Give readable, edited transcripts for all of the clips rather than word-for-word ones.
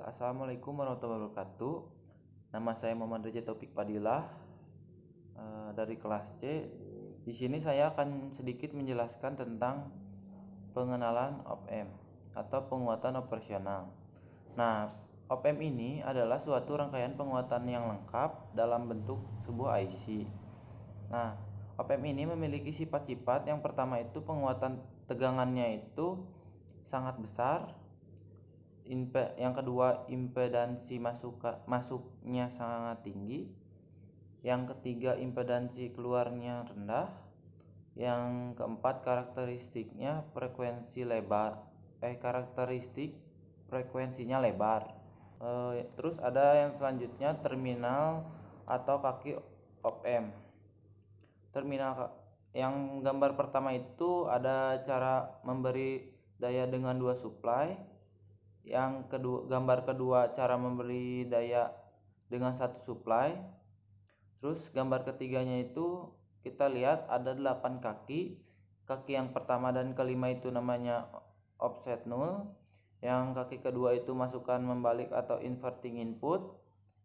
Assalamualaikum warahmatullahi wabarakatuh. Nama saya Muhammad Reza Taufik Padilah dari kelas C. Di sini saya akan sedikit menjelaskan tentang pengenalan op-amp atau penguatan operasional. Nah, op-amp ini adalah suatu rangkaian penguatan yang lengkap dalam bentuk sebuah IC. Nah, op-amp ini memiliki sifat-sifat. Yang pertama itu penguatan tegangannya itu sangat besar. Yang kedua, impedansi masuknya sangat tinggi. Yang ketiga, impedansi keluarnya rendah. Yang keempat, karakteristik frekuensinya lebar. Terus ada yang selanjutnya, terminal atau kaki op-amp. Terminal yang gambar pertama itu ada cara memberi daya dengan dua supply. Yang kedua, gambar kedua, cara memberi daya dengan satu supply. Terus gambar ketiganya itu kita lihat ada 8 kaki. Kaki yang pertama dan kelima itu namanya offset null. Yang kaki kedua itu masukan membalik atau inverting input.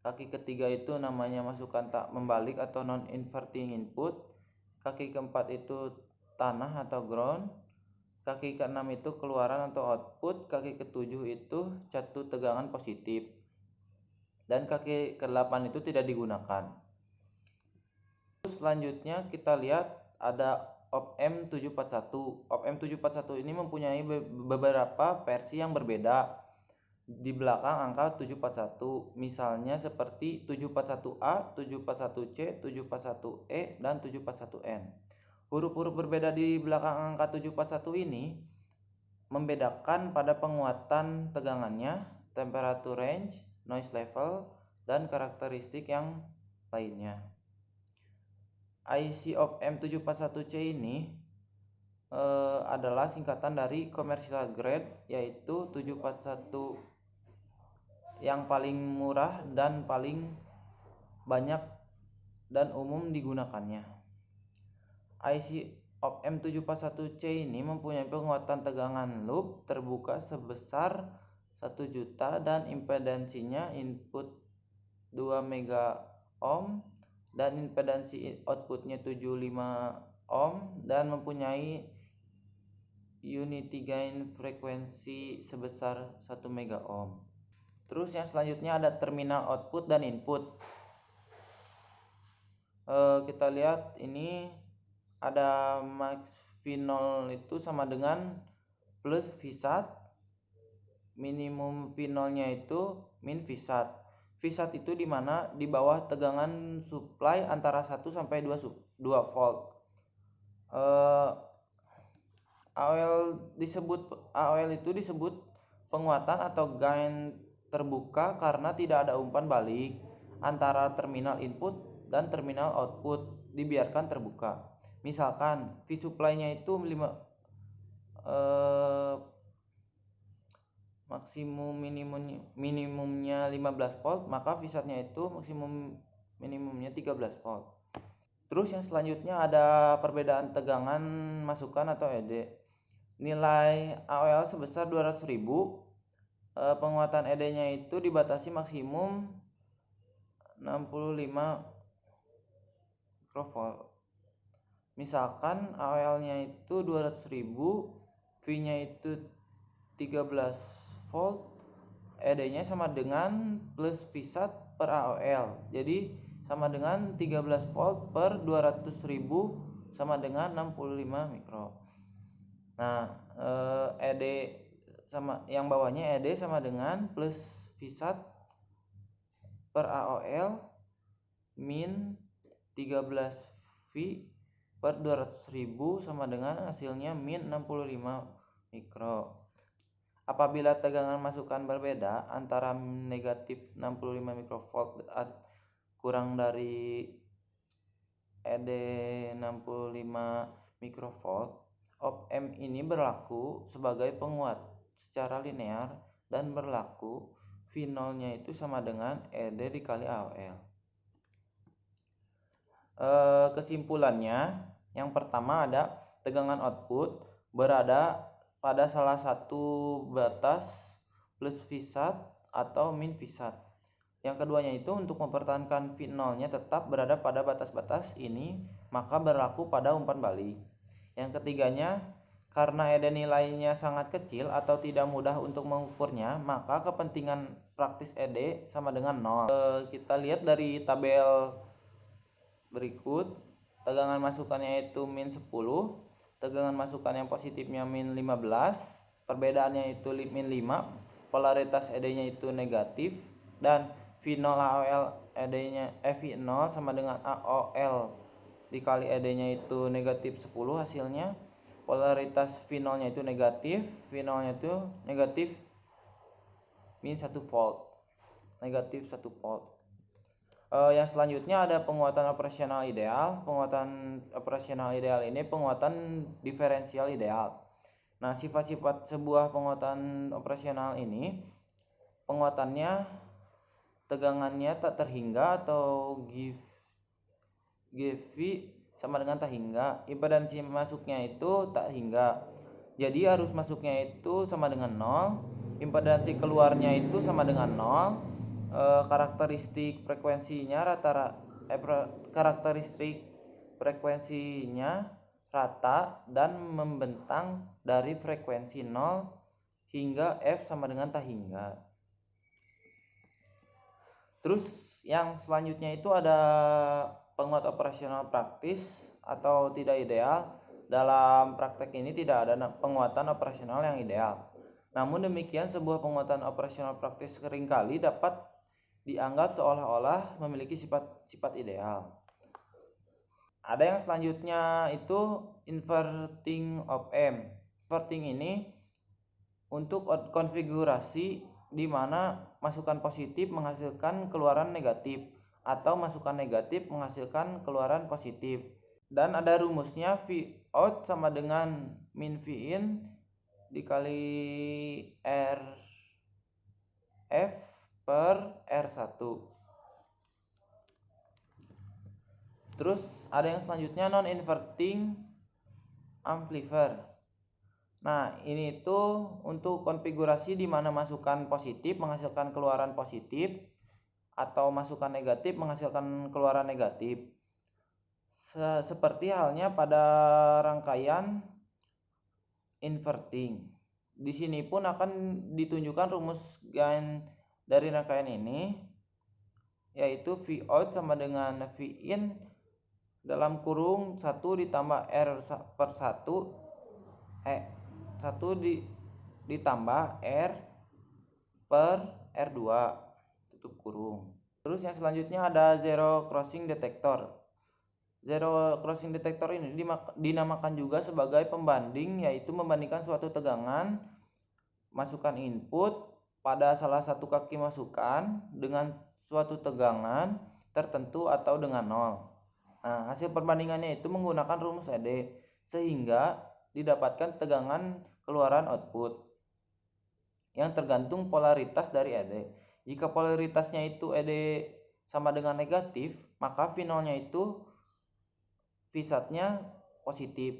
Kaki ketiga itu namanya masukan tak membalik atau non inverting input. Kaki keempat itu tanah atau ground. Kaki keenam itu keluaran atau output. Kaki ketujuh itu catu tegangan positif. Dan kaki ke-8 itu tidak digunakan. Terus selanjutnya kita lihat ada op-amp 741. Op-amp 741 ini mempunyai beberapa versi yang berbeda di belakang angka 741. Misalnya seperti 741A, 741C, 741E, dan 741N. Huruf-huruf berbeda di belakang angka 741 ini membedakan pada penguatan tegangannya, temperature range, noise level, dan karakteristik yang lainnya. IC op-amp 741C ini adalah singkatan dari commercial grade, yaitu 741 yang paling murah dan paling banyak dan umum digunakannya. IC op-amp 741C ini mempunyai penguatan tegangan loop terbuka sebesar 1 juta dan impedansinya input 2 mega ohm dan impedansi outputnya 75 ohm dan mempunyai unity gain frekuensi sebesar 1 mega ohm. Terus yang selanjutnya ada terminal output dan input. Kita lihat ini ada max V0 itu sama dengan plus Vsat, minimum V0 nya itu min Vsat. Vsat itu dimana di bawah tegangan supply antara 1 sampai 2 volt. AOL itu disebut penguatan atau gain terbuka karena tidak ada umpan balik antara terminal input dan terminal output, dibiarkan terbuka. Misalkan V supply-nya itu maksimum minimumnya 15 volt, maka Vsat-nya itu maksimum minimumnya 13 volt. Terus yang selanjutnya ada perbedaan tegangan masukan atau ED. Nilai AOL sebesar 200.000. Penguatan ED-nya itu dibatasi maksimum 65 mikrovolt. Misalkan AOL-nya itu 200.000, V-nya itu 13 volt, ED-nya sama dengan plus Vsat per AOL. Jadi sama dengan 13 volt per 200.000 sama dengan 65 mikro. Nah, ED sama yang bawahnya ED sama dengan plus Vsat per AOL min 13 V per 200.000 sama dengan hasilnya min 65 mikro. Apabila tegangan masukan berbeda antara negatif 65 mikrovolt kurang dari ED 65 mikrovolt, op-amp ini berlaku sebagai penguat secara linear dan berlaku V0-nya itu sama dengan ED dikali AOL. Kesimpulannya, yang pertama ada tegangan output berada pada salah satu batas plus Vsat atau min Vsat. Yang keduanya itu untuk mempertahankan V0-nya tetap berada pada batas-batas ini, maka berlaku pada umpan balik. Yang ketiganya, karena ED nilainya sangat kecil atau tidak mudah untuk mengukurnya, maka kepentingan praktis ED sama dengan 0. Kita lihat dari tabel berikut, tegangan masukannya itu min 10, tegangan masukan yang positifnya min 15, perbedaannya itu min 5, polaritas ED-nya itu negatif, dan V0 AOL ED-nya V0 sama dengan AOL dikali ED-nya itu negatif 10 hasilnya. Polaritas V0 nya itu negatif, V0 nya itu negatif min 1 volt, negatif 1 volt. Yang selanjutnya ada penguatan operasional ideal. Penguatan operasional ideal ini penguatan diferensial ideal. Nah, sifat-sifat sebuah penguatan operasional ini, penguatannya tegangannya tak terhingga atau GV sama dengan tak hingga. Impedansi masuknya itu tak hingga, jadi arus masuknya itu sama dengan 0. Impedansi keluarnya itu sama dengan 0. Karakteristik frekuensinya rata dan membentang dari frekuensi 0 hingga F sama dengan tak hingga. Terus yang selanjutnya itu ada penguat operasional praktis atau tidak ideal. Dalam praktek ini tidak ada penguatan operasional yang ideal. Namun demikian, sebuah penguatan operasional praktis seringkali dapat dianggap seolah-olah memiliki sifat-sifat ideal. Ada yang selanjutnya itu inverting of M. Inverting ini untuk konfigurasi di mana masukan positif menghasilkan keluaran negatif atau masukan negatif menghasilkan keluaran positif. Dan ada rumusnya, V out sama dengan min V in dikali RF per R1. Terus ada yang selanjutnya non-inverting amplifier. Nah, ini itu untuk konfigurasi di mana masukan positif menghasilkan keluaran positif atau masukan negatif menghasilkan keluaran negatif. Seperti halnya pada rangkaian inverting. Di sini pun akan ditunjukkan rumus gain dari rangkaian ini, yaitu V out sama dengan V in dalam kurung 1 ditambah R per 1 ditambah R per R2 tutup kurung. Terus yang selanjutnya ada zero crossing detector. Zero crossing detector ini dinamakan juga sebagai pembanding, yaitu membandingkan suatu tegangan masukan input pada salah satu kaki masukan dengan suatu tegangan tertentu atau dengan 0. Nah, hasil perbandingannya itu menggunakan rumus ED sehingga didapatkan tegangan keluaran output yang tergantung polaritas dari ED. Jika polaritasnya itu ED sama dengan negatif, maka V0-nya itu Vsat-nya positif.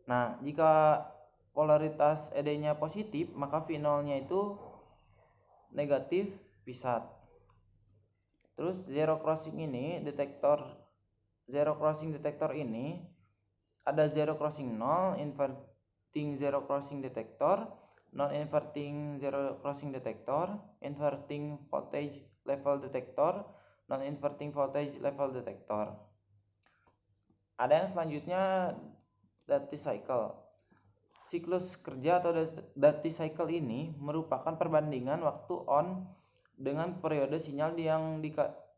Nah, jika polaritas ED-nya positif, maka V0-nya itu negatif Vsat. Terus zero crossing detektor ini ada zero crossing 0, inverting zero crossing detektor, non-inverting zero crossing detektor, inverting voltage level detektor, non-inverting voltage level detektor. Ada yang selanjutnya duty cycle. Siklus kerja atau duty cycle ini merupakan perbandingan waktu on dengan periode sinyal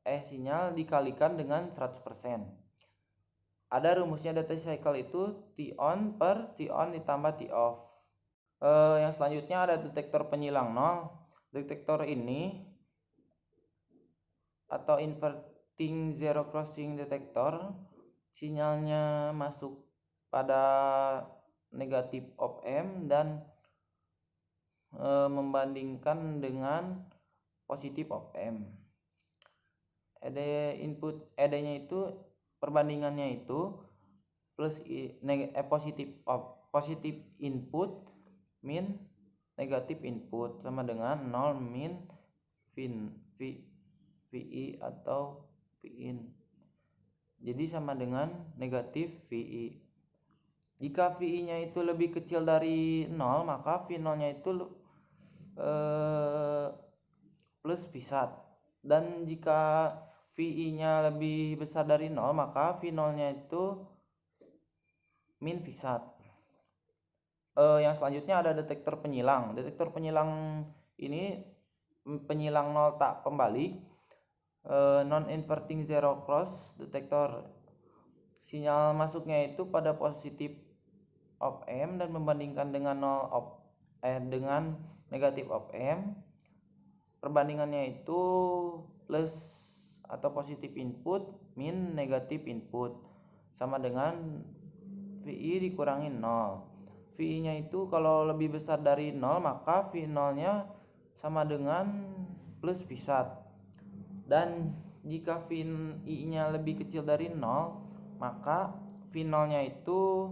sinyal dikalikan dengan 100%. Ada rumusnya duty cycle itu T on per T on ditambah T off. Yang selanjutnya ada detektor penyilang 0. Detektor ini atau inverting zero crossing detektor, sinyalnya masuk pada negatif of M dan membandingkan dengan positif of M. ED-nya itu perbandingannya itu plus positif input min negatif input sama dengan 0 min VI atau Vin. Jadi sama dengan negatif VI. Jika VI-nya itu lebih kecil dari 0, maka V0-nya itu plus V1. Dan jika VI-nya lebih besar dari 0, maka V0-nya itu min V1. Yang selanjutnya ada detektor penyilang. Detektor penyilang ini penyilang nol tak pembalik, non-inverting zero cross detektor. Sinyal masuknya itu pada positif op M dan membandingkan dengan dengan negatif op M. Perbandingannya itu plus atau positif input min negatif input sama dengan VI dikurangi 0. VI-nya itu kalau lebih besar dari 0, maka V0-nya sama dengan plus V1. Dan jika VI-nya lebih kecil dari 0, maka V0-nya itu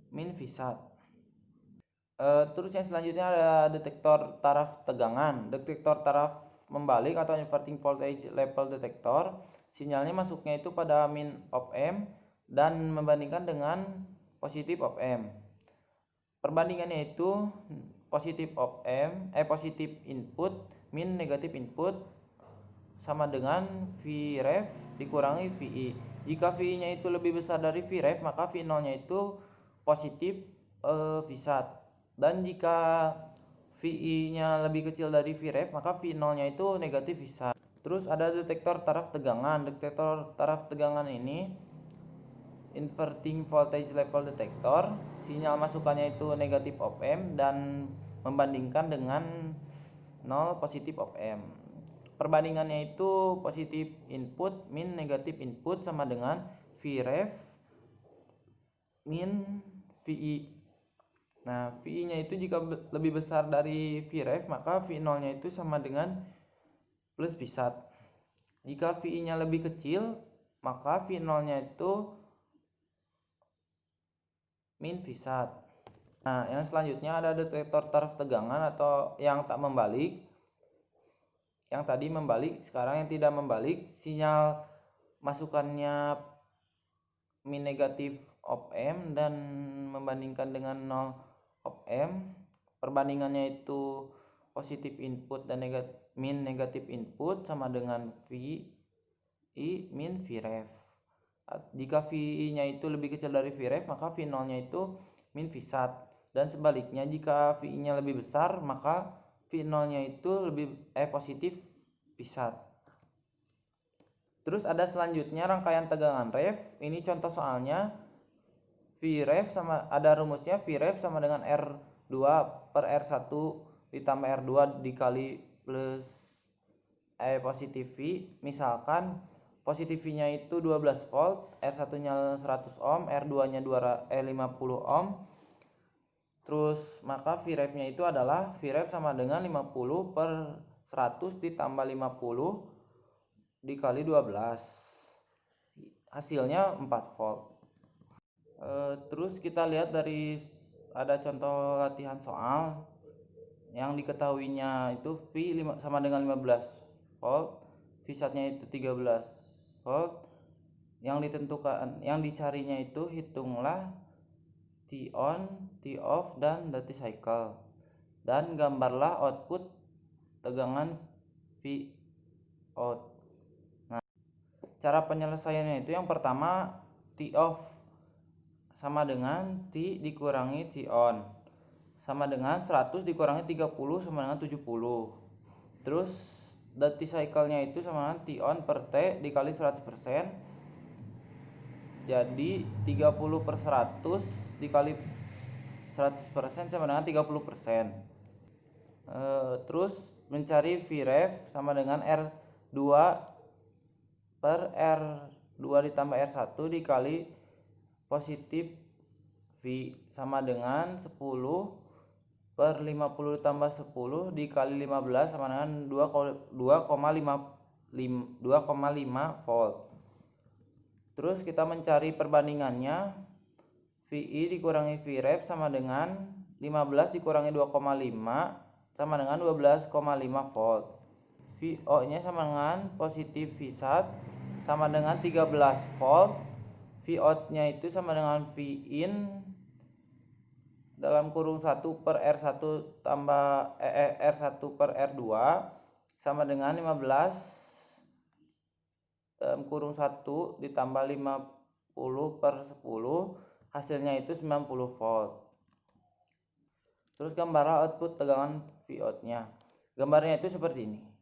min V1. Terus yang selanjutnya ada detektor taraf tegangan. Detektor taraf membalik atau inverting voltage level detector. Sinyalnya masuknya itu pada min op M dan membandingkan dengan positif op M. Perbandingannya itu positif op M, positif input min negatif input sama dengan Vref dikurangi Vi. Jika Vi-nya itu lebih besar dari Vref, maka V0-nya itu positif V1. Dan jika Vi-nya lebih kecil dari Vref, maka V0-nya itu negatif V1. Terus ada detektor taraf tegangan. Detektor taraf tegangan ini inverting voltage level detector. Sinyal masukannya itu negatif op M dan membandingkan dengan 0 positif op M. Perbandingannya itu positif input min negatif input sama dengan Vref min Vi. Nah, Vi-nya itu jika lebih besar dari Vref, maka V0-nya itu sama dengan plus V1. Jika Vi-nya lebih kecil, maka V0-nya itu min V1. Nah, yang selanjutnya ada detektor taraf tegangan atau yang tak membalik. Yang tadi membalik, sekarang yang tidak membalik. Sinyal masukannya min negatif op M dan membandingkan dengan 0 op M. Perbandingannya itu positif input dan min negatif input sama dengan Vi min Vref. Jika Vi-nya itu lebih kecil dari Vref, maka V0-nya itu min V1. Dan sebaliknya, jika Vi-nya lebih besar, maka V0-nya itu lebih positif V1. Terus ada selanjutnya rangkaian tegangan ref. Ini contoh soalnya. Vref sama, ada rumusnya, Vref sama dengan R2 per R1 ditambah R2 dikali plus positif V. Misalkan positif V-nya itu 12 volt, R1-nya 100 ohm, R2-nya 50 ohm. Terus maka Vref-nya itu adalah Vref sama dengan 50 per 100 ditambah 50 dikali 12. Hasilnya 4 volt. Terus kita lihat dari ada contoh latihan soal yang diketahuinya itu V sama dengan 15 volt, V1-nya itu 13 volt. Yang ditentukan, yang dicarinya itu hitunglah T on, T off, dan duty cycle, dan gambarlah output tegangan V out. Nah, cara penyelesaiannya itu yang pertama T off sama dengan T dikurangi T on sama dengan 100 dikurangi 30 sama dengan 70. Terus duty cycle-nya itu sama dengan T on per T dikali 100%. Jadi 30 per 100 dikali 100% sama dengan 30%. Terus mencari Vref sama dengan R2 per R2 ditambah R1 dikali positif V sama dengan 10 per 50 ditambah 10 dikali 15 sama dengan 2,5 volt. Terus kita mencari perbandingannya, Vi dikurangi Vref sama dengan 15 dikurangi 2,5 sama dengan 12,5 volt. VO nya sama dengan positif V1 sama dengan 13 volt, V out nya itu sama dengan V in dalam kurung 1 per R1 tambah R1 per R2 sama dengan 15 dalam kurung 1 ditambah 50 per 10, hasilnya itu 90 volt. Terus gambar output tegangan V out nya, gambarnya itu seperti ini.